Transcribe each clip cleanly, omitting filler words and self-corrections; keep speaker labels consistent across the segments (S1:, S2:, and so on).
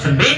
S1: শুনবে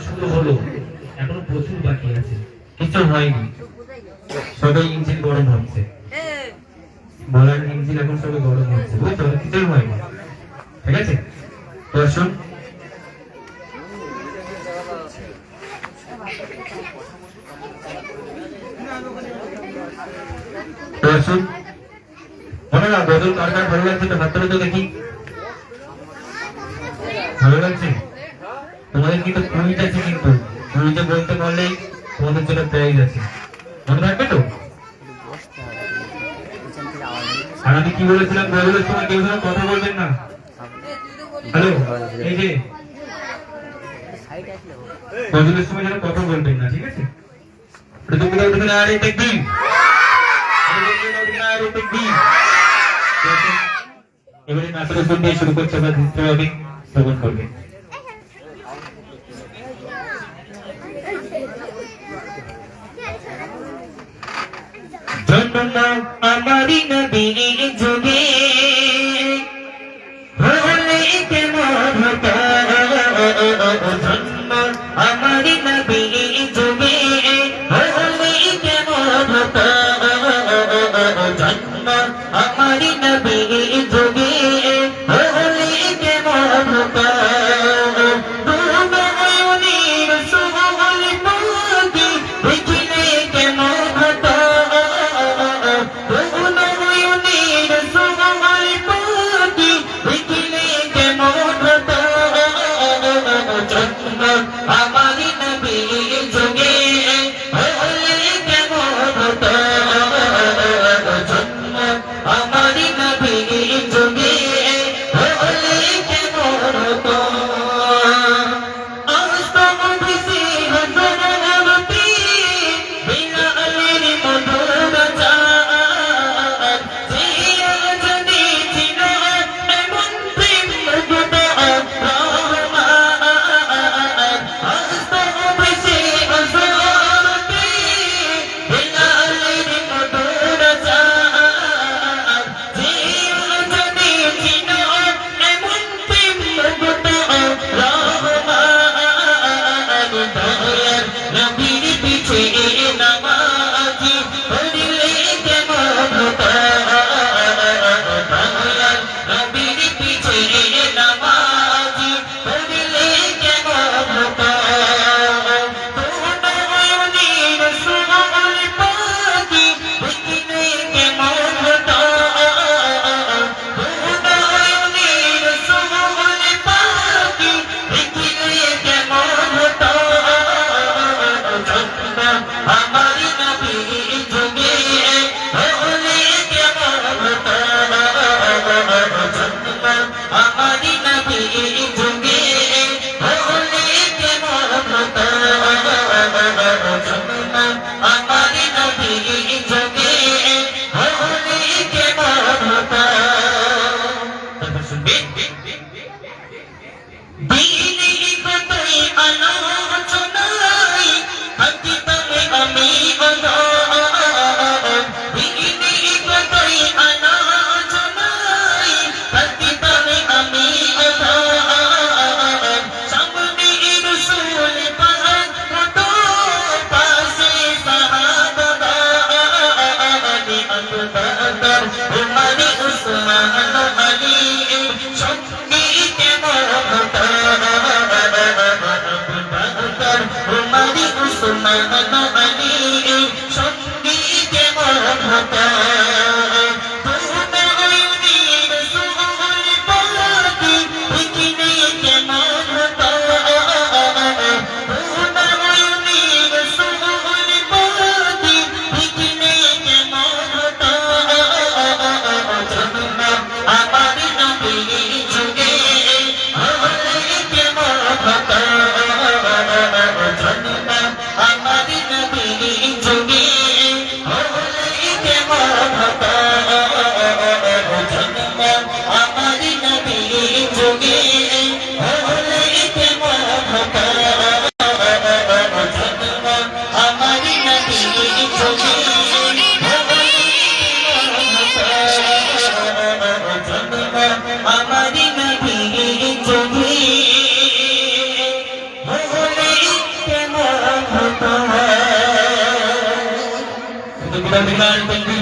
S1: শুরু হলো, এখনো প্রচুর বাকি আছে, কিছু হয়নি, সবাই ইঞ্জিন গরম হচ্ছে, বলার ইঞ্জিন এখন সবাই গরম হচ্ছে, বুঝছো, কিছু হয়নি, ঠিক আছে? তো আসুন তো আসুন মনে না বদল কার কার ভালো লাগছে তো হাত তুলে তো দেখি, ভালো লাগছে? তোমাদের কিন্তু কুইজ আছে, কিন্তু কুইজে বলতে পারলেই তোমাদের জন্য প্রাইজ আছে, মনে থাকবে তো? আর আমি কি বলেছিলাম, বদলের সময় কেউ যেন কথা বলবেন না। হ্যালো, এই যে বদলের সময় যেন কথা বলবেন না, ঠিক আছে? আর এই দেখবি এবারে নাচের উপর দিয়ে শুরু করছে, বা দিতে হবে শ্রবণ করবে। জন্ম আমারি নবী যুগে হলে কেমন হতো, জন্ম আমারি নবী যুগে হলে কেমন হতো, জন্ম আমারি নবী যুগে হলে কেমন হতো, দেখিলে কেমন হতো, দরকার বিকাল